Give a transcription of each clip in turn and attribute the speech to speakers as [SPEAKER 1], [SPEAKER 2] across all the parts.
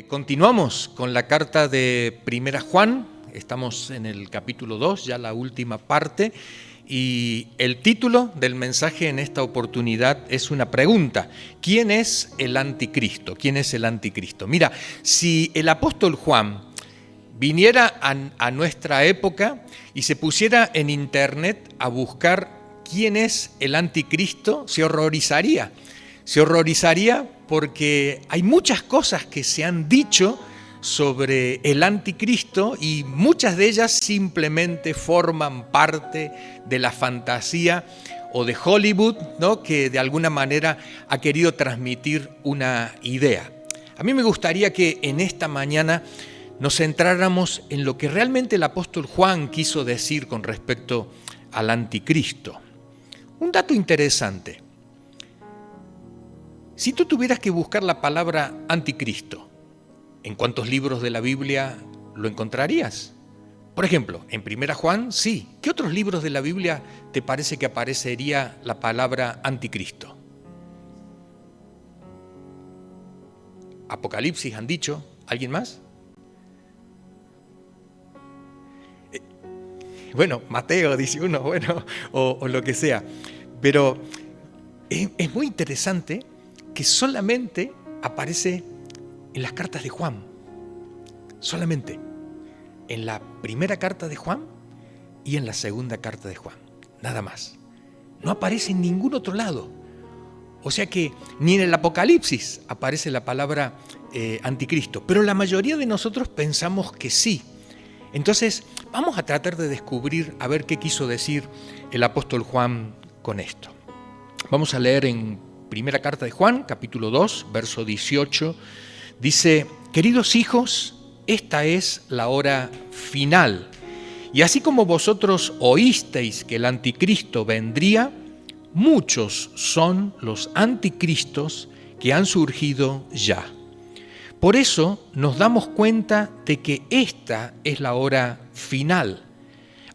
[SPEAKER 1] Continuamos con la carta de Primera Juan, estamos en el capítulo 2, ya la última parte, y el título del mensaje en esta oportunidad es una pregunta: ¿quién es el anticristo? ¿Quién es el anticristo? Mira, si el apóstol Juan viniera a nuestra época y se pusiera en internet a buscar quién es el anticristo, se horrorizaría. Se horrorizaría porque hay muchas cosas que se han dicho sobre el anticristo y muchas de ellas simplemente forman parte de la fantasía o de Hollywood, ¿no?, que de alguna manera ha querido transmitir una idea. A mí me gustaría que en esta mañana nos centráramos en lo que realmente el apóstol Juan quiso decir con respecto al anticristo. Un dato interesante: si tú tuvieras que buscar la palabra anticristo, ¿en cuántos libros de la Biblia lo encontrarías? Por ejemplo, en Primera Juan, sí. ¿Qué otros libros de la Biblia te parece que aparecería la palabra anticristo? Apocalipsis han dicho. ¿Alguien más? Bueno, Mateo dice uno, bueno, o lo que sea. Pero es muy interesante que solamente aparece en las cartas de Juan. Solamente en la primera carta de Juan y en la segunda carta de Juan. Nada más. No aparece en ningún otro lado. O sea que ni en el Apocalipsis aparece la palabra anticristo. Pero la mayoría de nosotros pensamos que sí. Entonces, vamos a tratar de descubrir a ver qué quiso decir el apóstol Juan con esto. Vamos a leer en primera carta de Juan, capítulo 2, verso 18. Dice: queridos hijos, esta es la hora final. Y así como vosotros oísteis que el anticristo vendría, muchos son los anticristos que han surgido ya. Por eso nos damos cuenta de que esta es la hora final.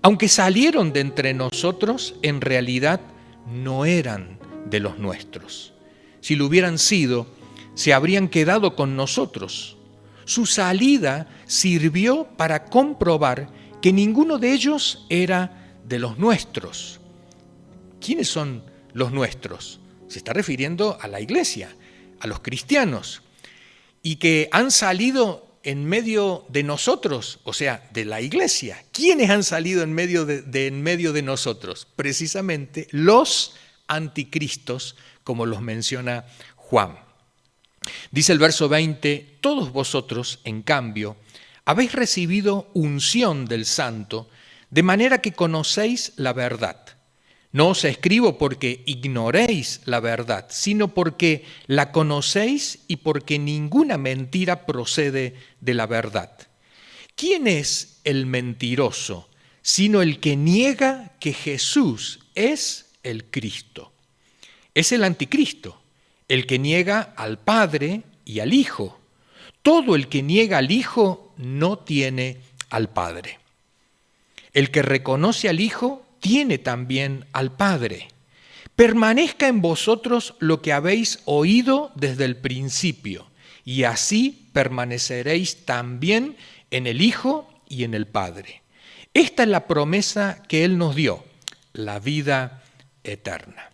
[SPEAKER 1] Aunque salieron de entre nosotros, en realidad no eran de los nuestros. Si lo hubieran sido, se habrían quedado con nosotros. Su salida sirvió para comprobar que ninguno de ellos era de los nuestros. ¿Quiénes son los nuestros? Se está refiriendo a la iglesia, a los cristianos, y que han salido en medio de nosotros, o sea, de la iglesia. ¿Quiénes han salido en medio de nosotros? Precisamente los anticristos, como los menciona Juan. Dice el verso 20: todos vosotros, en cambio, habéis recibido unción del Santo, de manera que conocéis la verdad. No os escribo porque ignoréis la verdad, sino porque la conocéis y porque ninguna mentira procede de la verdad. ¿Quién es el mentiroso, sino el que niega que Jesús es el Cristo? Es el anticristo, el que niega al Padre y al Hijo. Todo el que niega al Hijo no tiene al Padre. El que reconoce al Hijo tiene también al Padre. Permanezca en vosotros lo que habéis oído desde el principio, y así permaneceréis también en el Hijo y en el Padre. Esta es la promesa que Él nos dio, la vida eterna.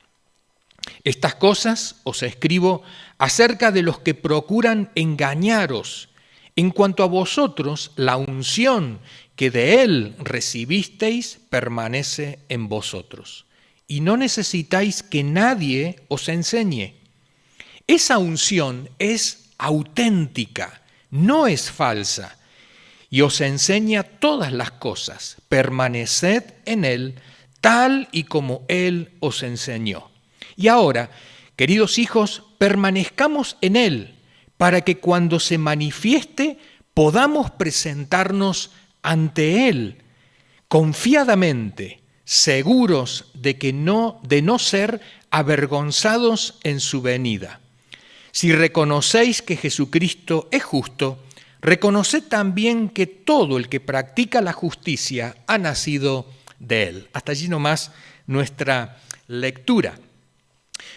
[SPEAKER 1] Estas cosas os escribo acerca de los que procuran engañaros. En cuanto a vosotros, la unción que de Él recibisteis permanece en vosotros, y no necesitáis que nadie os enseñe. Esa unción es auténtica, no es falsa, y os enseña todas las cosas. Permaneced en Él, tal y como Él os enseñó. Y ahora, queridos hijos, permanezcamos en Él, para que cuando se manifieste podamos presentarnos ante Él confiadamente, seguros de no ser avergonzados en su venida. Si reconocéis que Jesucristo es justo, reconoced también que todo el que practica la justicia ha nacido de Él. Hasta allí nomás nuestra lectura.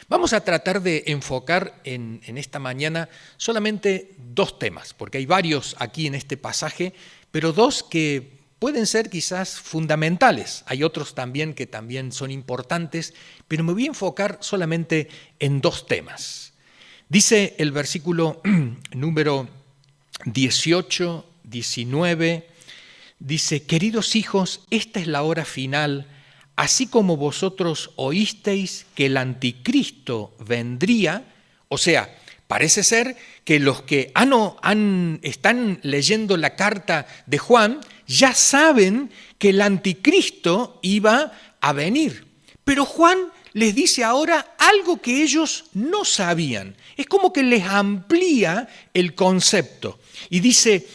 [SPEAKER 1] Vamos a tratar de enfocar en esta mañana solamente dos temas, porque hay varios aquí en este pasaje, pero dos que pueden ser quizás fundamentales. Hay otros también que también son importantes, pero me voy a enfocar solamente en dos temas. Dice el versículo número 18, 19, dice: queridos hijos, esta es la hora final. Así como vosotros oísteis que el anticristo vendría, o sea, parece ser que los que están leyendo la carta de Juan ya saben que el anticristo iba a venir. Pero Juan les dice ahora algo que ellos no sabían. Es como que les amplía el concepto. Y dice: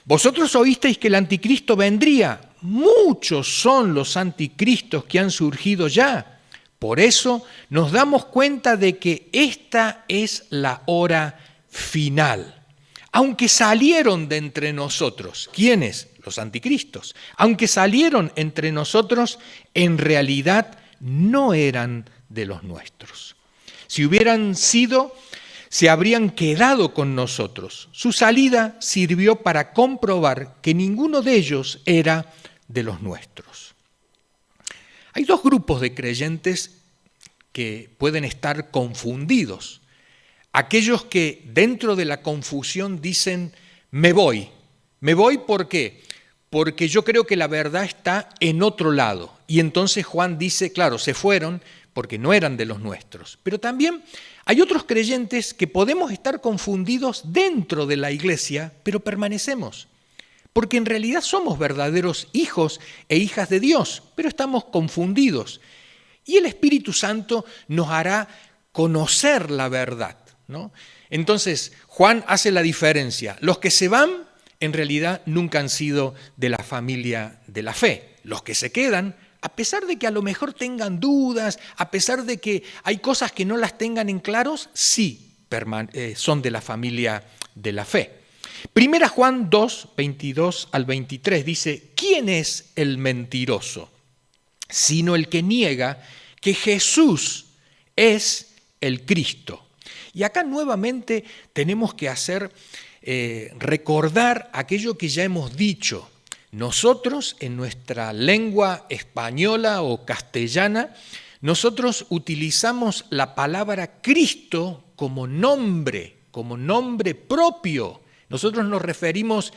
[SPEAKER 1] vosotros oísteis que el anticristo vendría. Muchos son los anticristos que han surgido ya. Por eso nos damos cuenta de que esta es la hora final. Aunque salieron de entre nosotros, ¿quiénes? Los anticristos. Aunque salieron entre nosotros, en realidad no eran de los nuestros. Si hubieran sido, se habrían quedado con nosotros. Su salida sirvió para comprobar que ninguno de ellos era de los nuestros. Hay dos grupos de creyentes que pueden estar confundidos. Aquellos que dentro de la confusión dicen: me voy. ¿Me voy por qué? Porque yo creo que la verdad está en otro lado. Y entonces Juan dice, claro, se fueron porque no eran de los nuestros. Pero también hay otros creyentes que podemos estar confundidos dentro de la iglesia, pero permanecemos. Porque en realidad somos verdaderos hijos e hijas de Dios, pero estamos confundidos. Y el Espíritu Santo nos hará conocer la verdad, ¿no? Entonces, Juan hace la diferencia. Los que se van, en realidad nunca han sido de la familia de la fe. Los que se quedan, a pesar de que a lo mejor tengan dudas, a pesar de que hay cosas que no las tengan en claros, sí son de la familia de la fe. Primera Juan 2, 22 al 23 dice: ¿quién es el mentiroso? Sino el que niega que Jesús es el Cristo. Y acá nuevamente tenemos que recordar aquello que ya hemos dicho. Nosotros, en nuestra lengua española o castellana, nosotros utilizamos la palabra Cristo como nombre propio. Nosotros nos referimos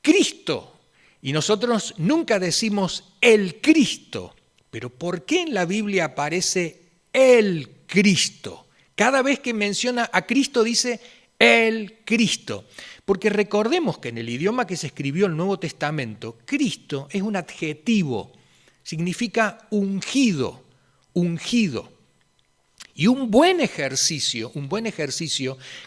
[SPEAKER 1] Cristo y nosotros nunca decimos el Cristo. Pero ¿por qué en la Biblia aparece el Cristo? Cada vez que menciona a Cristo dice el Cristo. Porque recordemos que en el idioma que se escribió el Nuevo Testamento, Cristo es un adjetivo, significa ungido, ungido. Y un buen ejercicio,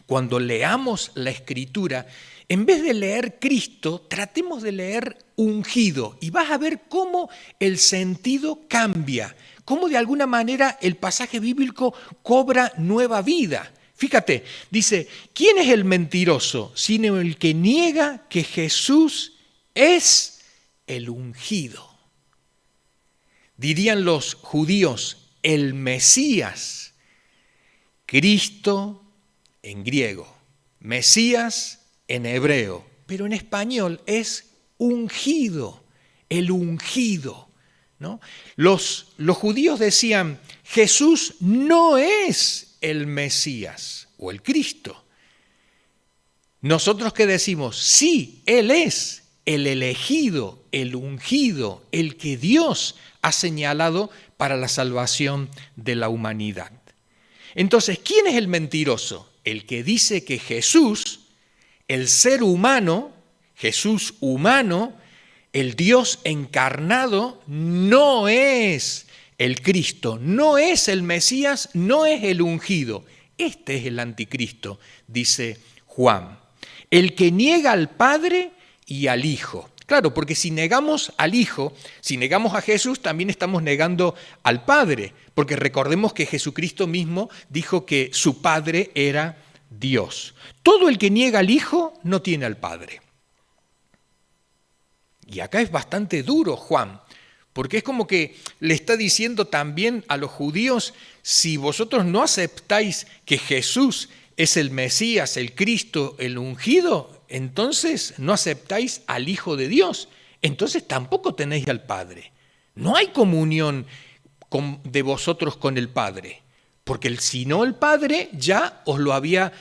[SPEAKER 1] cuando leamos la Escritura, en vez de leer Cristo, tratemos de leer ungido y vas a ver cómo el sentido cambia, cómo de alguna manera el pasaje bíblico cobra nueva vida. Fíjate, dice: ¿quién es el mentiroso? Sino el que niega que Jesús es el ungido. Dirían los judíos, el Mesías. Cristo en griego, Mesías en hebreo, pero en español es ungido, el ungido, ¿no? Los judíos decían: Jesús no es el Mesías o el Cristo. Nosotros, ¿qué decimos? Sí, Él es el elegido, el ungido, el que Dios ha señalado para la salvación de la humanidad. Entonces, ¿quién es el mentiroso? El que dice que Jesús, el ser humano, Jesús humano, el Dios encarnado, no es el Cristo, no es el Mesías, no es el ungido. Este es el anticristo, dice Juan. El que niega al Padre y al Hijo. Claro, porque si negamos al Hijo, si negamos a Jesús, también estamos negando al Padre, porque recordemos que Jesucristo mismo dijo que su Padre era Dios. Todo el que niega al Hijo no tiene al Padre. Y acá es bastante duro Juan, porque es como que le está diciendo también a los judíos, si vosotros no aceptáis que Jesús es el Mesías, el Cristo, el ungido, entonces no aceptáis al Hijo de Dios, entonces tampoco tenéis al Padre. No hay comunión de vosotros con el Padre, porque si no el Padre ya os lo habría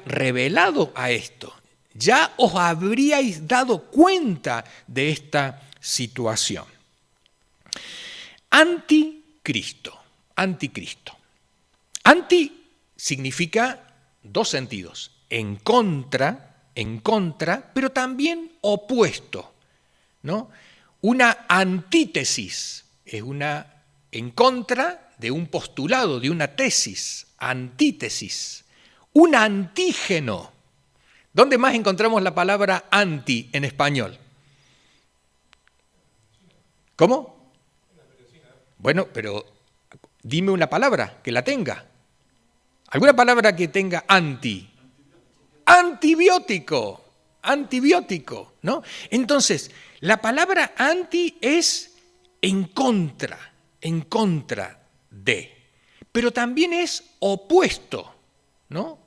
[SPEAKER 1] revelado a esto, ya os habríais dado cuenta de esta situación. Anticristo, anticristo. Anti significa dos sentidos, en contra, pero también opuesto, ¿no? Una antítesis es una en contra de un postulado, de una tesis, antítesis. Un antígeno. ¿Dónde más encontramos la palabra anti en español? ¿Cómo? Bueno, pero dime una palabra que la tenga. ¿Alguna palabra que tenga anti? Antibiótico, antibiótico, ¿no? Entonces, la palabra anti es en contra de, pero también es opuesto, ¿no?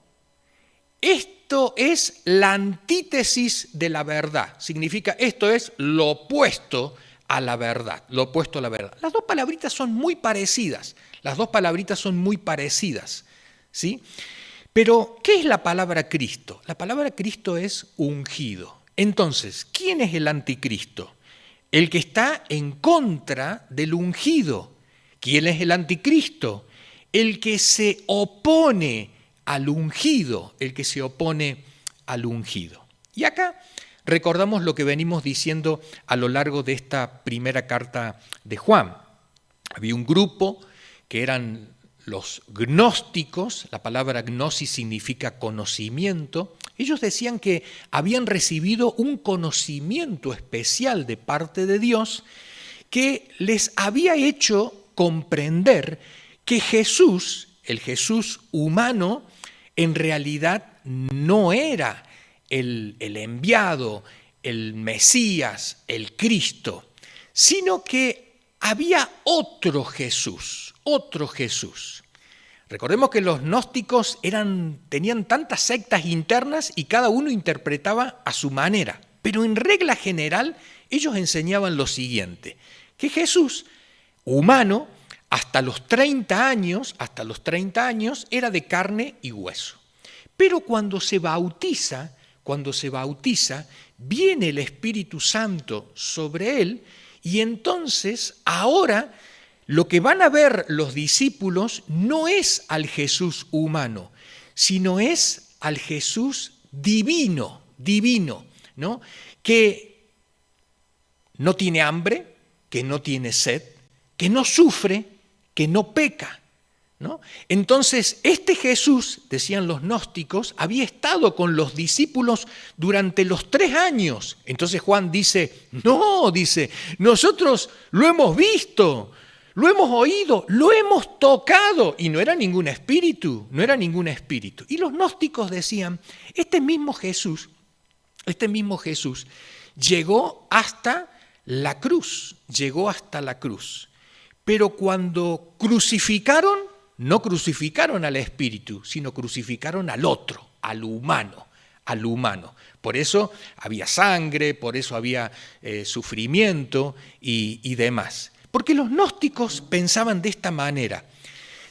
[SPEAKER 1] Esto es la antítesis de la verdad, significa esto es lo opuesto a la verdad, lo opuesto a la verdad. Las dos palabritas son muy parecidas, ¿sí? Pero, ¿qué es la palabra Cristo? La palabra Cristo es ungido. Entonces, ¿quién es el anticristo? El que está en contra del ungido. ¿Quién es el anticristo? El que se opone al ungido, Y acá recordamos lo que venimos diciendo a lo largo de esta primera carta de Juan. Había un grupo que eran los gnósticos, la palabra gnosis significa conocimiento. Ellos decían que habían recibido un conocimiento especial de parte de Dios que les había hecho comprender que Jesús, el Jesús humano, en realidad no era el enviado, el Mesías, el Cristo, sino que había otro Jesús. Recordemos que los gnósticos tenían tantas sectas internas y cada uno interpretaba a su manera, pero en regla general ellos enseñaban lo siguiente, que Jesús, humano, hasta los 30 años era de carne y hueso. Pero cuando se bautiza, viene el Espíritu Santo sobre él y entonces ahora lo que van a ver los discípulos no es al Jesús humano, sino es al Jesús divino, ¿no? Que no tiene hambre, que no tiene sed, que no sufre, que no peca, ¿no? Entonces, este Jesús, decían los gnósticos, había estado con los discípulos durante los 3 años. Entonces Juan dice, nosotros lo hemos visto, lo hemos oído, lo hemos tocado, y no era ningún espíritu. Y los gnósticos decían, este mismo Jesús llegó hasta la cruz, pero cuando crucificaron, no crucificaron al espíritu, sino crucificaron al otro, al humano. Por eso había sangre, por eso había sufrimiento y demás. Porque los gnósticos pensaban de esta manera,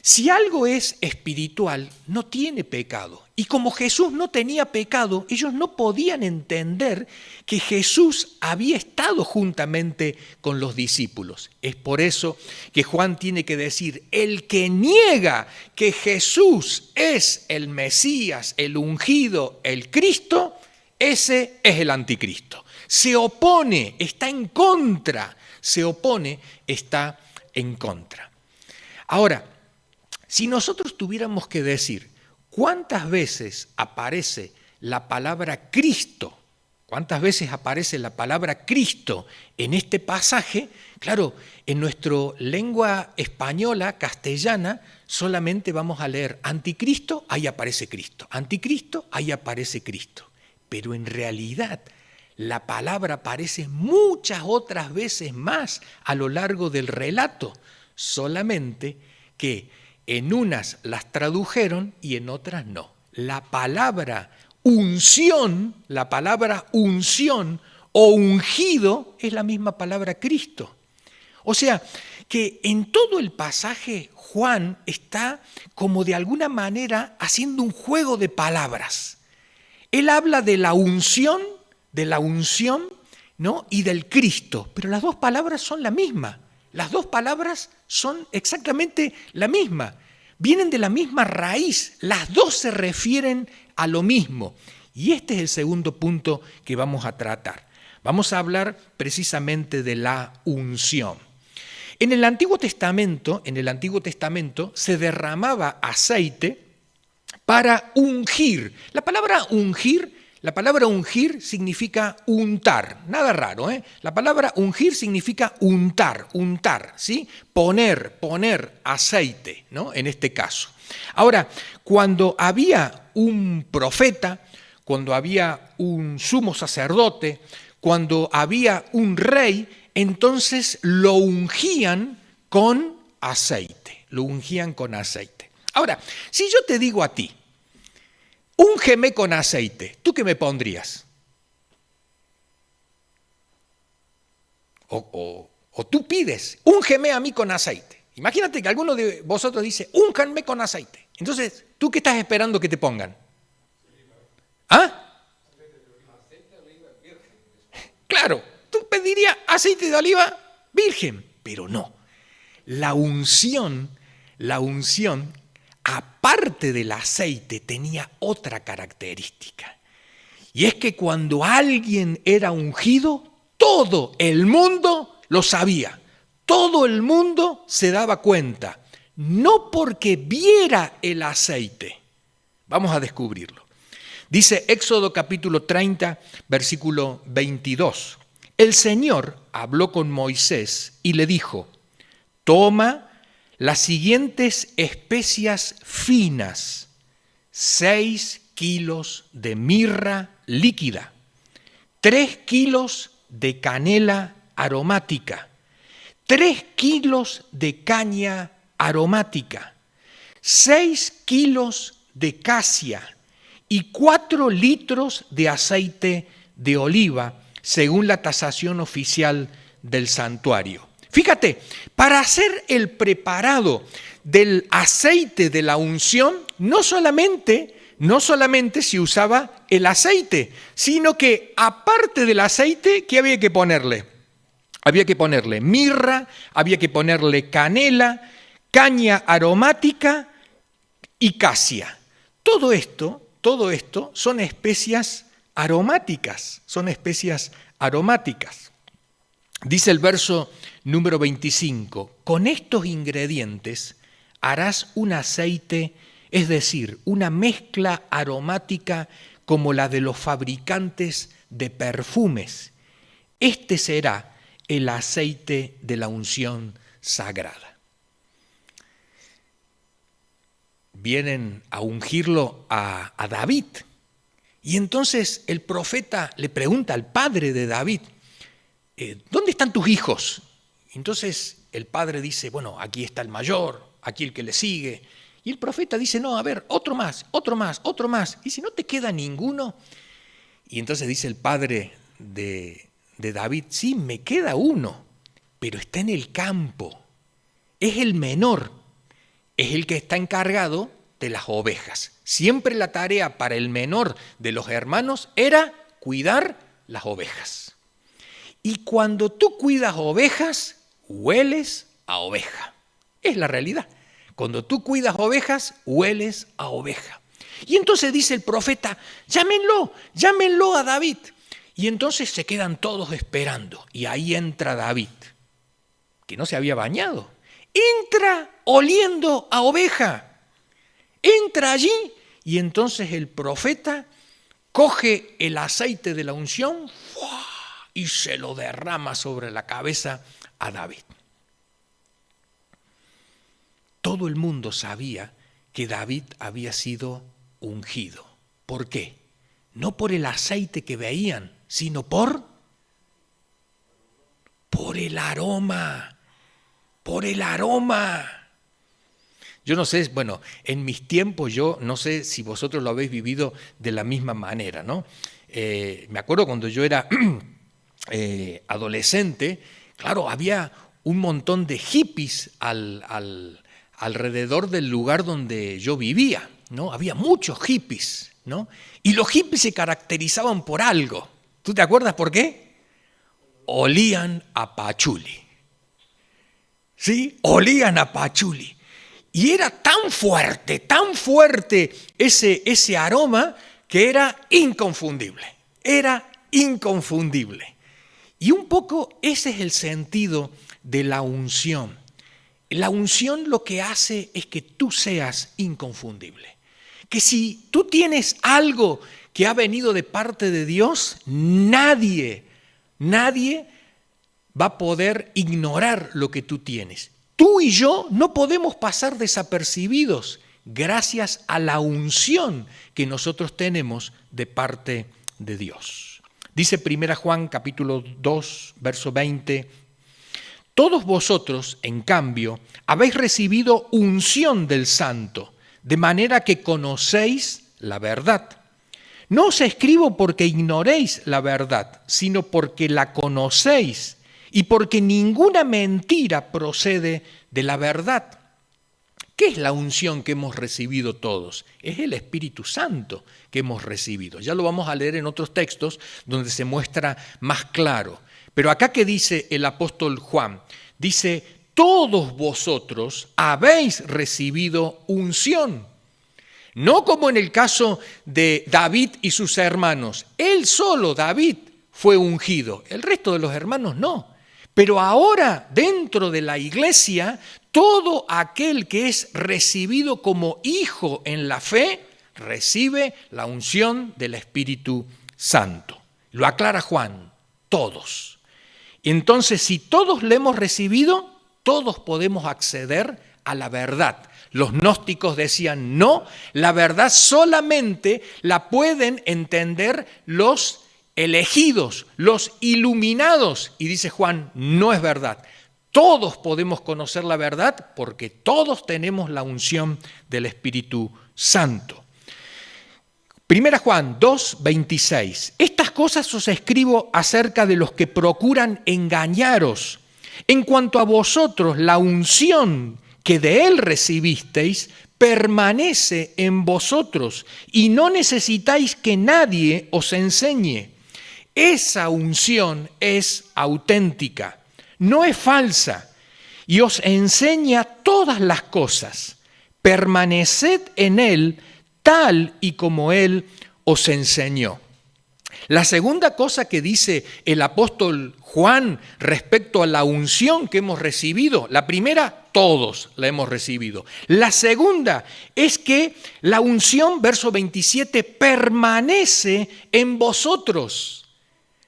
[SPEAKER 1] si algo es espiritual, no tiene pecado. Y como Jesús no tenía pecado, ellos no podían entender que Jesús había estado juntamente con los discípulos. Es por eso que Juan tiene que decir, el que niega que Jesús es el Mesías, el ungido, el Cristo, ese es el anticristo. Se opone, está en contra. Está en contra. Ahora, si nosotros tuviéramos que decir cuántas veces aparece la palabra Cristo, en este pasaje, claro, en nuestra lengua española, castellana, solamente vamos a leer anticristo, ahí aparece Cristo. Anticristo, ahí aparece Cristo. Pero en realidad, la palabra aparece muchas otras veces más a lo largo del relato, solamente que en unas las tradujeron y en otras no. La palabra unción o ungido es la misma palabra Cristo. O sea, que en todo el pasaje Juan está como de alguna manera haciendo un juego de palabras. Él habla de la unción, ¿no? Y del Cristo, pero las dos palabras son la misma. Las dos palabras son exactamente la misma. Vienen de la misma raíz. Las dos se refieren a lo mismo. Y este es el segundo punto que vamos a tratar. Vamos a hablar precisamente de la unción. En el Antiguo Testamento se derramaba aceite para ungir. La palabra ungir significa untar, nada raro, ¿eh? La palabra ungir significa untar, ¿sí? Poner aceite, ¿no? En este caso. Ahora, cuando había un profeta, cuando había un sumo sacerdote, cuando había un rey, entonces lo ungían con aceite, Ahora, si yo te digo a ti, úngeme con aceite, ¿tú qué me pondrías? O tú pides, úngeme a mí con aceite. Imagínate que alguno de vosotros dice, únganme con aceite. Entonces, ¿tú qué estás esperando que te pongan? ¿Ah? Claro, tú pedirías aceite de oliva virgen, pero no. La unción, aparte del aceite, tenía otra característica. Y es que cuando alguien era ungido, todo el mundo lo sabía. Todo el mundo se daba cuenta. No porque viera el aceite. Vamos a descubrirlo. Dice Éxodo capítulo 30, versículo 22. El Señor habló con Moisés y le dijo, toma las siguientes especias finas, 6 kilos de mirra líquida, 3 kilos de canela aromática, 3 kilos de caña aromática, 6 kilos de casia y 4 litros de aceite de oliva, según la tasación oficial del santuario. Fíjate, para hacer el preparado del aceite de la unción, no solamente se usaba el aceite, sino que aparte del aceite, ¿qué había que ponerle? Había que ponerle mirra, había que ponerle canela, caña aromática y casia. Todo esto son especias aromáticas, Dice el verso número 25, con estos ingredientes harás un aceite, es decir, una mezcla aromática como la de los fabricantes de perfumes. Este será el aceite de la unción sagrada. Vienen a ungirlo a David. Y entonces el profeta le pregunta al padre de David, ¿dónde están tus hijos? Entonces el padre dice, bueno, aquí está el mayor, aquí el que le sigue. Y el profeta dice, no, a ver, otro más. Y si no te queda ninguno. Y entonces dice el padre de David, sí, me queda uno, pero está en el campo. Es el menor, es el que está encargado de las ovejas. Siempre la tarea para el menor de los hermanos era cuidar las ovejas. Y cuando tú cuidas ovejas, hueles a oveja. Es la realidad. Cuando tú cuidas ovejas, hueles a oveja. Y entonces dice el profeta, llámenlo a David. Y entonces se quedan todos esperando. Y ahí entra David, que no se había bañado. Entra oliendo a oveja. Entra allí y entonces el profeta coge el aceite de la unción y se lo derrama sobre la cabeza a David. Todo el mundo sabía que David había sido ungido. ¿Por qué? No por el aceite que veían, sino por el aroma, por el aroma. Yo no sé, bueno, en mis tiempos yo no sé si vosotros lo habéis vivido de la misma manera, ¿no? Me acuerdo cuando yo era adolescente, claro, había un montón de hippies alrededor del lugar donde yo vivía, ¿no? Había muchos hippies, ¿no? Y los hippies se caracterizaban por algo. ¿Tú te acuerdas por qué? Olían a pachuli. ¿Sí? Olían a pachuli. Y era tan fuerte ese aroma que era inconfundible. Era inconfundible. Y un poco ese es el sentido de la unción. La unción lo que hace es que tú seas inconfundible. Que si tú tienes algo que ha venido de parte de Dios, nadie va a poder ignorar lo que tú tienes. Tú y yo no podemos pasar desapercibidos gracias a la unción que nosotros tenemos de parte de Dios. Dice 1 Juan capítulo 2, verso 20, todos vosotros, en cambio, habéis recibido unción del Santo, de manera que conocéis la verdad. No os escribo porque ignoréis la verdad, sino porque la conocéis y porque ninguna mentira procede de la verdad. ¿Qué es la unción que hemos recibido todos? Es el Espíritu Santo que hemos recibido. Ya lo vamos a leer en otros textos donde se muestra más claro. Pero acá que dice el apóstol Juan, dice, todos vosotros habéis recibido unción. No como en el caso de David y sus hermanos. Él solo, David, fue ungido. El resto de los hermanos no. Pero ahora, dentro de la iglesia, todo aquel que es recibido como hijo en la fe, recibe la unción del Espíritu Santo. Lo aclara Juan, todos. Entonces, si todos le hemos recibido, todos podemos acceder a la verdad. Los gnósticos decían, no, la verdad solamente la pueden entender los elegidos, los iluminados. Y dice Juan, no es verdad. Todos podemos conocer la verdad porque todos tenemos la unción del Espíritu Santo. 1 Juan 2, 26. Estas cosas os escribo acerca de los que procuran engañaros. En cuanto a vosotros, la unción que de él recibisteis permanece en vosotros y no necesitáis que nadie os enseñe. Esa unción es auténtica, no es falsa y os enseña todas las cosas. Permaneced en él tal y como él os enseñó. La segunda cosa que dice el apóstol Juan respecto a la unción que hemos recibido, la primera, todos la hemos recibido. La segunda es que la unción, verso 27, permanece en vosotros.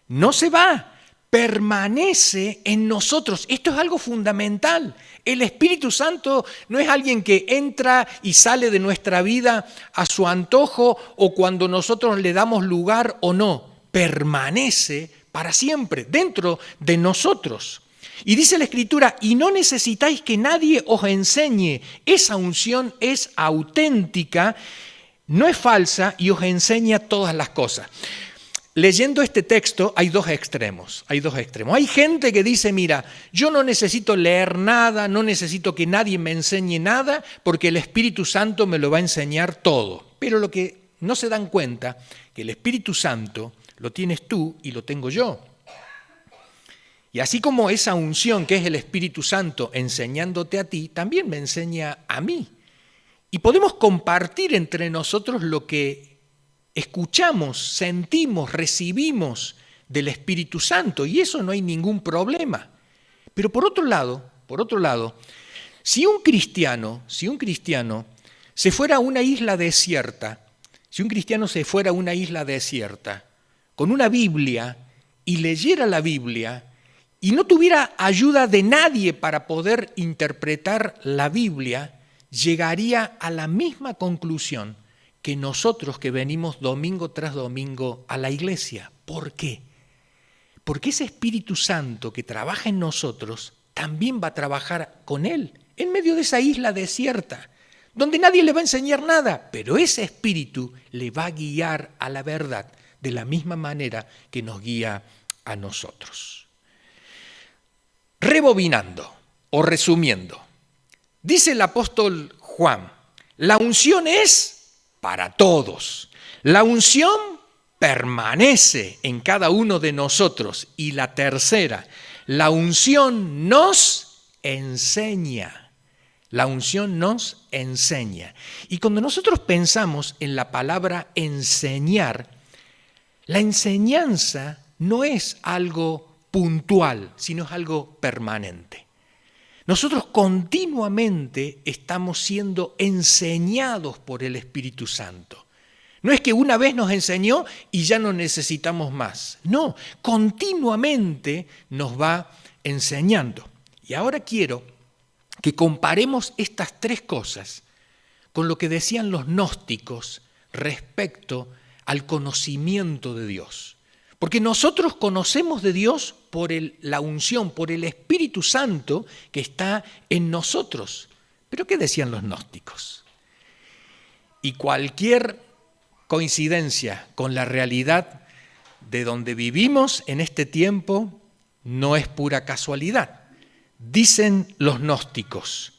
[SPEAKER 1] No se va, permanece en nosotros. Esto es algo fundamental. El Espíritu Santo no es alguien que entra y sale de nuestra vida a su antojo o cuando nosotros le damos lugar o no. Permanece para siempre dentro de nosotros. Y dice la Escritura, y no necesitáis que nadie os enseñe. Esa unción es auténtica, no es falsa y os enseña todas las cosas. Leyendo este texto hay dos extremos. Hay gente que dice, mira, yo no necesito leer nada, no necesito que nadie me enseñe nada, porque el Espíritu Santo me lo va a enseñar todo. Pero lo que no se dan cuenta, que el Espíritu Santo lo tienes tú y lo tengo yo. Y así como esa unción que es el Espíritu Santo enseñándote a ti, también me enseña a mí. Y podemos compartir entre nosotros lo que escuchamos, sentimos, recibimos del Espíritu Santo, y eso no hay ningún problema. Pero por otro lado, si un cristiano se fuera a una isla desierta, con una Biblia y leyera la Biblia y no tuviera ayuda de nadie para poder interpretar la Biblia, llegaría a la misma conclusión que nosotros que venimos domingo tras domingo a la iglesia. ¿Por qué? Porque ese Espíritu Santo que trabaja en nosotros también va a trabajar con Él, en medio de esa isla desierta, donde nadie le va a enseñar nada, pero ese Espíritu le va a guiar a la verdad de la misma manera que nos guía a nosotros. Rebobinando o resumiendo, dice el apóstol Juan, la unción es para todos. La unción permanece en cada uno de nosotros. Y la tercera, la unción nos enseña. La unción nos enseña. Y cuando nosotros pensamos en la palabra enseñar, la enseñanza no es algo puntual, sino es algo permanente. Nosotros continuamente estamos siendo enseñados por el Espíritu Santo. No es que una vez nos enseñó y ya no necesitamos más. No, continuamente nos va enseñando. Y ahora quiero que comparemos estas tres cosas con lo que decían los gnósticos respecto al conocimiento de Dios. Porque nosotros conocemos de Dios por la unción, por el Espíritu Santo que está en nosotros. ¿Pero qué decían los gnósticos? Y cualquier coincidencia con la realidad de donde vivimos en este tiempo no es pura casualidad. Dicen los gnósticos,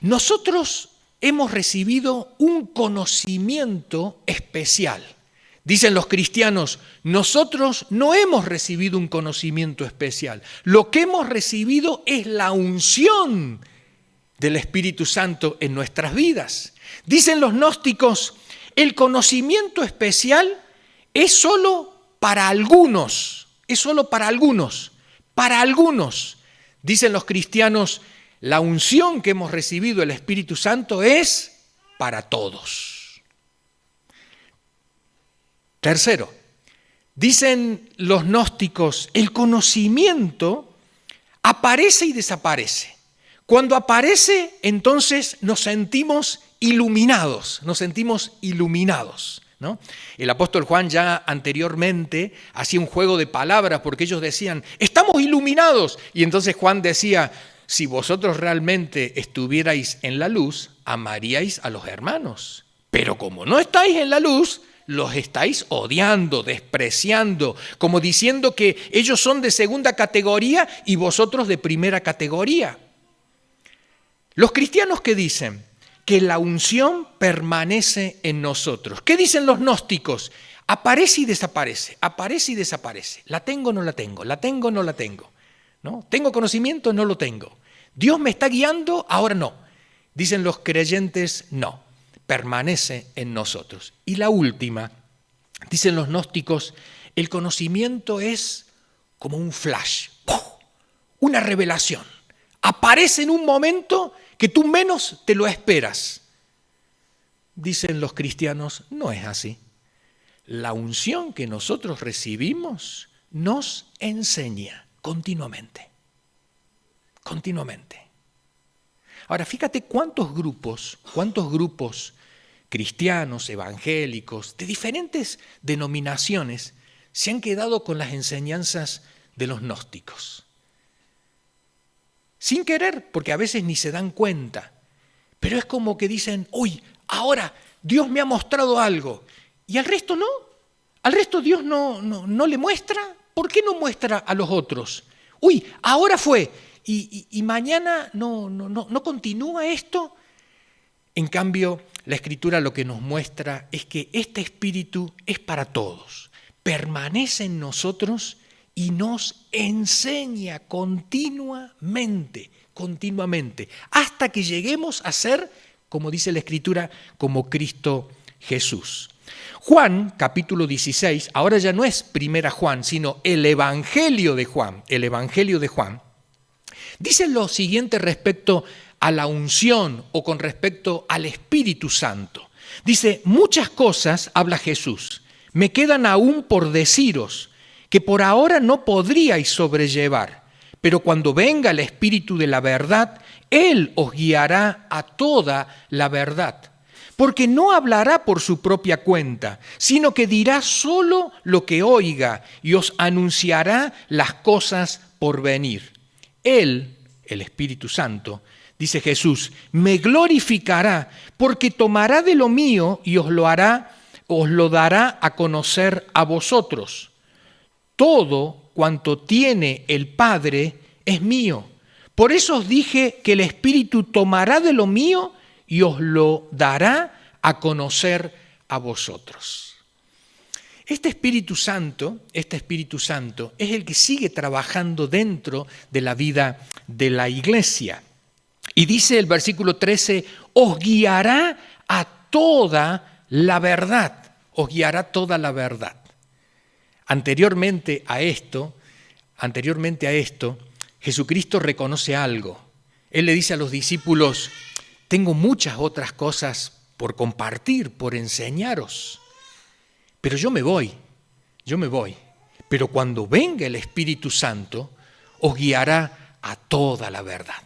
[SPEAKER 1] nosotros hemos recibido un conocimiento especial. Dicen los cristianos, nosotros no hemos recibido un conocimiento especial. Lo que hemos recibido es la unción del Espíritu Santo en nuestras vidas. Dicen los gnósticos, el conocimiento especial es solo para algunos, Para algunos, dicen los cristianos, la unción que hemos recibido del Espíritu Santo es para todos. Tercero, dicen los gnósticos, el conocimiento aparece y desaparece. Cuando aparece, entonces nos sentimos iluminados, ¿no? El apóstol Juan ya anteriormente hacía un juego de palabras porque ellos decían, estamos iluminados. Y entonces Juan decía, si vosotros realmente estuvierais en la luz, amaríais a los hermanos. Pero como no estáis en la luz, los estáis odiando, despreciando, como diciendo que ellos son de segunda categoría y vosotros de primera categoría. Los cristianos que dicen que la unción permanece en nosotros. ¿Qué dicen los gnósticos? Aparece y desaparece, La tengo o no la tengo, la tengo o no la tengo. ¿No? ¿Tengo conocimiento? No lo tengo. ¿Dios me está guiando? Ahora no. Dicen los creyentes, no. Permanece en nosotros. Y la última, dicen los gnósticos, el conocimiento es como un flash, una revelación. Aparece en un momento que tú menos te lo esperas. Dicen los cristianos, no es así. La unción que nosotros recibimos nos enseña continuamente. Ahora, fíjate cuántos grupos cristianos, evangélicos, de diferentes denominaciones, se han quedado con las enseñanzas de los gnósticos. Sin querer, porque a veces ni se dan cuenta. Pero es como que dicen, uy, ahora Dios me ha mostrado algo. ¿Y al resto no? ¿Al resto Dios no le muestra? ¿Por qué no muestra a los otros? Uy, ahora fue. ¿Y mañana no continúa esto? En cambio, la Escritura lo que nos muestra es que este Espíritu es para todos. Permanece en nosotros y nos enseña continuamente, hasta que lleguemos a ser, como dice la Escritura, como Cristo Jesús. Juan, capítulo 16, ahora ya no es primera Juan, sino el Evangelio de Juan, dice lo siguiente respecto a la unción o con respecto al Espíritu Santo. Dice, muchas cosas, habla Jesús, me quedan aún por deciros, que por ahora no podríais sobrellevar, pero cuando venga el Espíritu de la verdad, Él os guiará a toda la verdad. porque no hablará por su propia cuenta, sino que dirá solo lo que oiga y os anunciará las cosas por venir. Él, el Espíritu Santo, dice Jesús, me glorificará porque tomará de lo mío y os lo dará a conocer a vosotros. Todo cuanto tiene el Padre es mío. Por eso os dije que el Espíritu tomará de lo mío y os lo dará a conocer a vosotros. Este Espíritu Santo es el que sigue trabajando dentro de la vida de la iglesia. Y dice el versículo 13, os guiará a toda la verdad. Os guiará toda la verdad. Anteriormente a esto, Jesucristo reconoce algo. Él le dice a los discípulos, tengo muchas otras cosas por compartir, por enseñaros, pero yo me voy. Pero cuando venga el Espíritu Santo, os guiará a toda la verdad.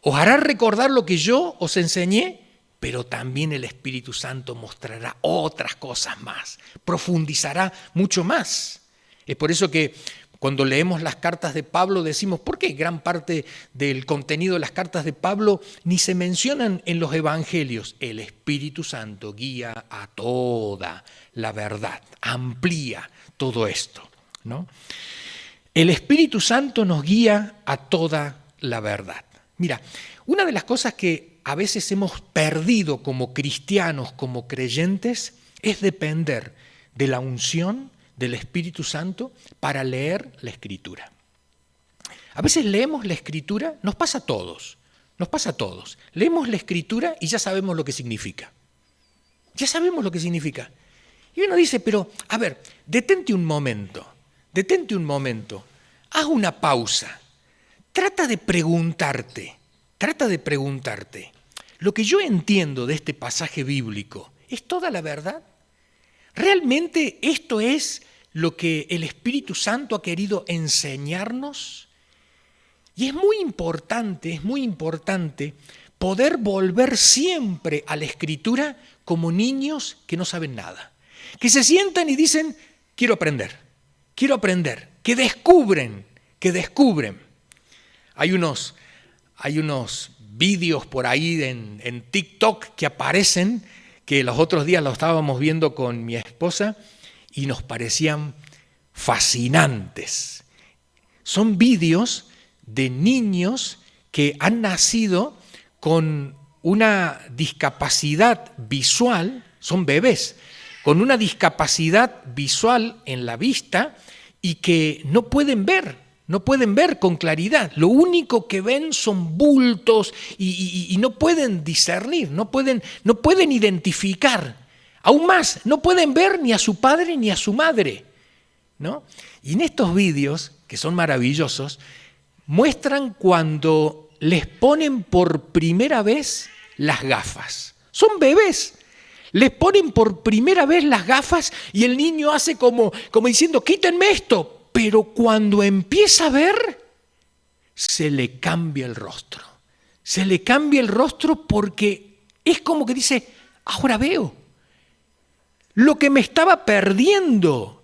[SPEAKER 1] Os hará recordar lo que yo os enseñé, pero también el Espíritu Santo mostrará otras cosas más, profundizará mucho más. Es por eso que cuando leemos las cartas de Pablo decimos, ¿por qué gran parte del contenido de las cartas de Pablo ni se mencionan en los evangelios? El Espíritu Santo guía a toda la verdad, amplía todo esto, ¿no? El Espíritu Santo nos guía a toda la verdad. Mira, una de las cosas que a veces hemos perdido como cristianos, como creyentes, es depender de la unción del Espíritu Santo para leer la Escritura. A veces leemos la Escritura, nos pasa a todos. Leemos la Escritura y ya sabemos lo que significa. Y uno dice, pero, a ver, detente un momento, haz una pausa, trata de preguntarte, ¿lo que yo entiendo de este pasaje bíblico es toda la verdad? ¿Realmente esto es lo que el Espíritu Santo ha querido enseñarnos? Y es muy importante poder volver siempre a la Escritura como niños que no saben nada, que se sientan y dicen, quiero aprender, que descubren. Hay unos vídeos por ahí en TikTok que aparecen, que los otros días los estábamos viendo con mi esposa y nos parecían fascinantes. Son vídeos de niños que han nacido con una discapacidad visual, son bebés, con una discapacidad visual en la vista y que no pueden ver con claridad. Lo único que ven son bultos y no pueden discernir, no pueden identificar. Aún más, no pueden ver ni a su padre ni a su madre, ¿no? Y en estos vídeos, que son maravillosos, muestran cuando les ponen por primera vez las gafas. Son bebés. Les ponen por primera vez las gafas y el niño hace como diciendo, quítenme esto. Pero cuando empieza a ver, se le cambia el rostro. Se le cambia el rostro porque es como que dice, ahora veo. Lo que me estaba perdiendo.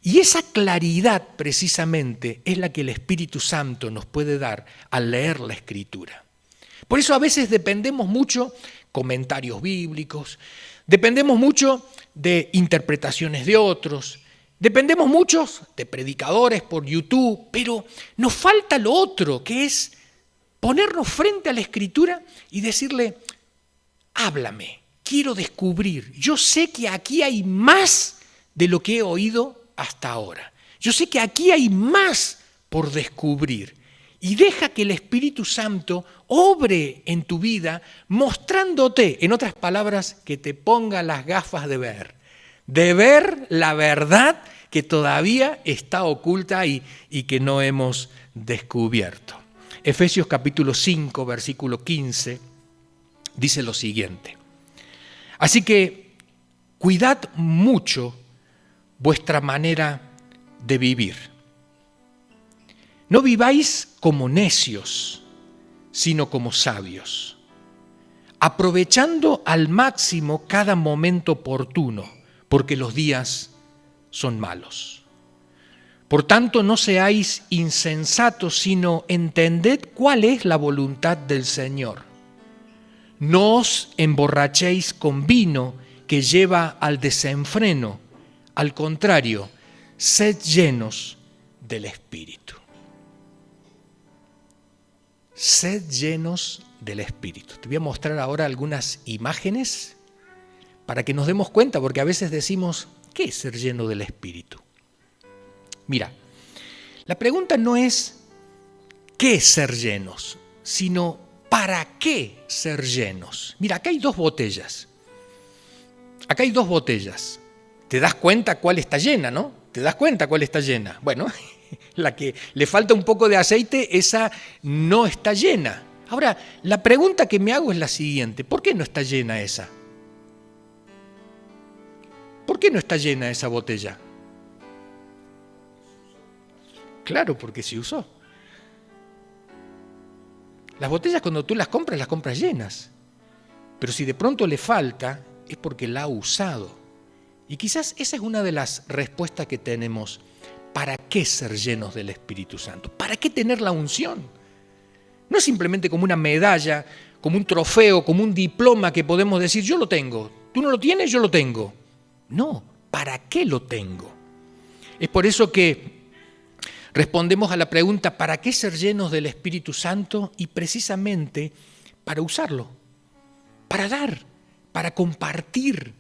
[SPEAKER 1] Y esa claridad precisamente es la que el Espíritu Santo nos puede dar al leer la Escritura. Por eso a veces dependemos mucho comentarios bíblicos, dependemos mucho de interpretaciones de otros, dependemos mucho de predicadores por YouTube, pero nos falta lo otro, que es ponernos frente a la Escritura y decirle, háblame, quiero descubrir, yo sé que aquí hay más de lo que he oído hasta ahora, yo sé que aquí hay más por descubrir. Y deja que el Espíritu Santo obre en tu vida mostrándote, en otras palabras, que te ponga las gafas de ver la verdad que todavía está oculta y que no hemos descubierto. Efesios capítulo 5, versículo 15, dice lo siguiente. Así que cuidad mucho vuestra manera de vivir. No viváis como necios, sino como sabios, aprovechando al máximo cada momento oportuno, porque los días son malos. Por tanto, no seáis insensatos, sino entended cuál es la voluntad del Señor. No os emborrachéis con vino que lleva al desenfreno. Al contrario, sed llenos del Espíritu. Sed llenos del Espíritu. Te voy a mostrar ahora algunas imágenes para que nos demos cuenta, porque a veces decimos, ¿qué es ser lleno del Espíritu? Mira, la pregunta no es ¿qué es ser llenos?, sino ¿para qué ser llenos? Mira, acá hay dos botellas. Acá hay dos botellas. ¿Te das cuenta cuál está llena, no? ¿Te das cuenta cuál está llena? Bueno, la que le falta un poco de aceite, esa no está llena. Ahora, la pregunta que me hago es la siguiente: ¿por qué no está llena esa? ¿Por qué no está llena esa botella? Claro, porque se usó. Las botellas cuando tú las compras llenas. Pero si de pronto le falta, es porque la ha usado. Y quizás esa es una de las respuestas que tenemos. ¿Para qué ser llenos del Espíritu Santo? ¿Para qué tener la unción? No es simplemente como una medalla, como un trofeo, como un diploma que podemos decir, yo lo tengo. ¿Tú no lo tienes? Yo lo tengo. No, ¿para qué lo tengo? Es por eso que respondemos a la pregunta, ¿para qué ser llenos del Espíritu Santo? Y precisamente para usarlo, para dar, para compartir.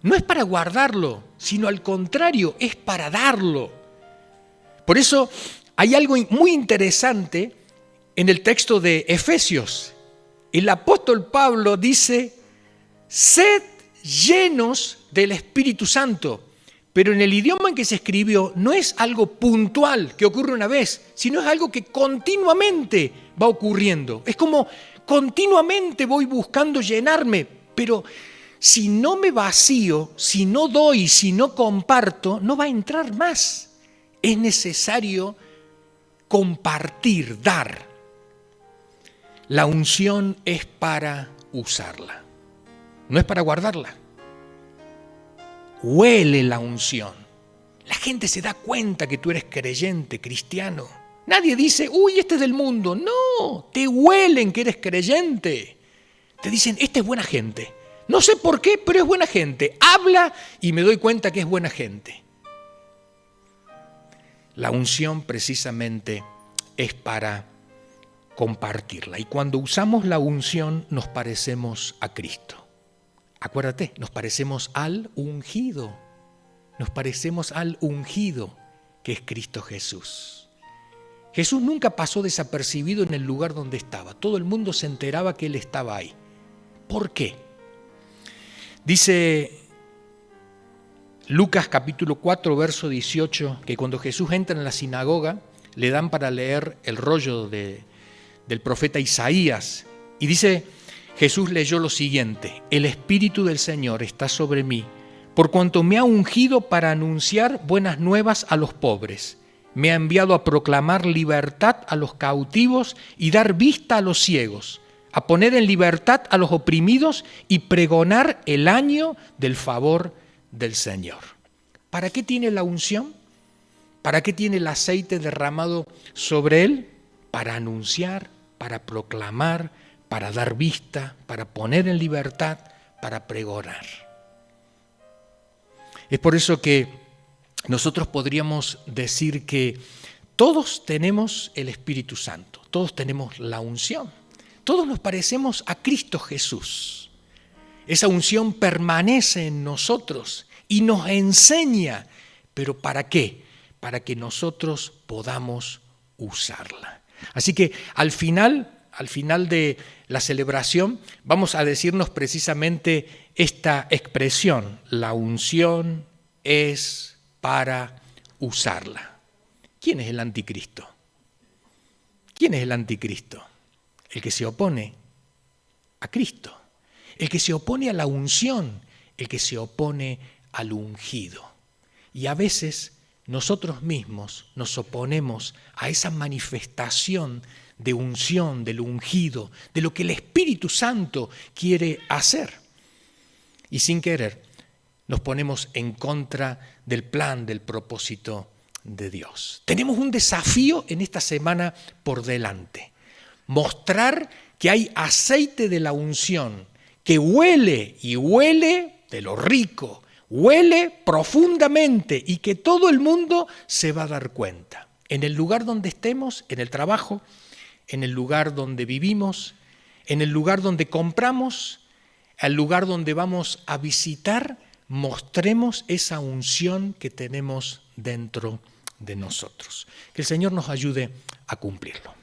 [SPEAKER 1] No es para guardarlo, sino al contrario, es para darlo. Por eso hay algo muy interesante en el texto de Efesios. El apóstol Pablo dice, sed llenos del Espíritu Santo. Pero en el idioma en que se escribió no es algo puntual que ocurre una vez, sino es algo que continuamente va ocurriendo. Es como continuamente voy buscando llenarme, pero si no me vacío, si no doy, si no comparto, no va a entrar más. Es necesario compartir, dar. La unción es para usarla, no es para guardarla. Huele la unción. La gente se da cuenta que tú eres creyente, cristiano. Nadie dice, uy, este es del mundo. No, te huelen que eres creyente. Te dicen, este es buena gente. No sé por qué, pero es buena gente. Habla y me doy cuenta que es buena gente. La unción precisamente es para compartirla. Y cuando usamos la unción nos parecemos a Cristo. Acuérdate, nos parecemos al ungido. Nos parecemos al ungido que es Cristo Jesús. Jesús nunca pasó desapercibido en el lugar donde estaba. Todo el mundo se enteraba que Él estaba ahí. ¿Por qué? Dice Lucas capítulo 4, verso 18, que cuando Jesús entra en la sinagoga, le dan para leer el rollo del profeta Isaías. Y dice, Jesús leyó lo siguiente: el Espíritu del Señor está sobre mí, por cuanto me ha ungido para anunciar buenas nuevas a los pobres. Me ha enviado a proclamar libertad a los cautivos y dar vista a los ciegos, a poner en libertad a los oprimidos y pregonar el año del favor del Señor. ¿Para qué tiene la unción? ¿Para qué tiene el aceite derramado sobre él? Para anunciar, para proclamar, para dar vista, para poner en libertad, para pregonar. Es por eso que nosotros podríamos decir que todos tenemos el Espíritu Santo, todos tenemos la unción, todos nos parecemos a Cristo Jesús. Esa unción permanece en nosotros y nos enseña, pero ¿para qué? Para que nosotros podamos usarla. Así que al final de la celebración vamos a decirnos precisamente esta expresión: la unción es para usarla. ¿Quién es el anticristo? ¿Quién es el anticristo? El que se opone a Cristo, el que se opone a la unción, el que se opone al ungido. Y a veces nosotros mismos nos oponemos a esa manifestación de unción, del ungido, de lo que el Espíritu Santo quiere hacer. Y sin querer nos ponemos en contra del plan, del propósito de Dios. Tenemos un desafío en esta semana por delante. Mostrar que hay aceite de la unción que huele y huele de lo rico, huele profundamente y que todo el mundo se va a dar cuenta. En el lugar donde estemos, en el trabajo, en el lugar donde vivimos, en el lugar donde compramos, al lugar donde vamos a visitar, mostremos esa unción que tenemos dentro de nosotros. Que el Señor nos ayude a cumplirlo.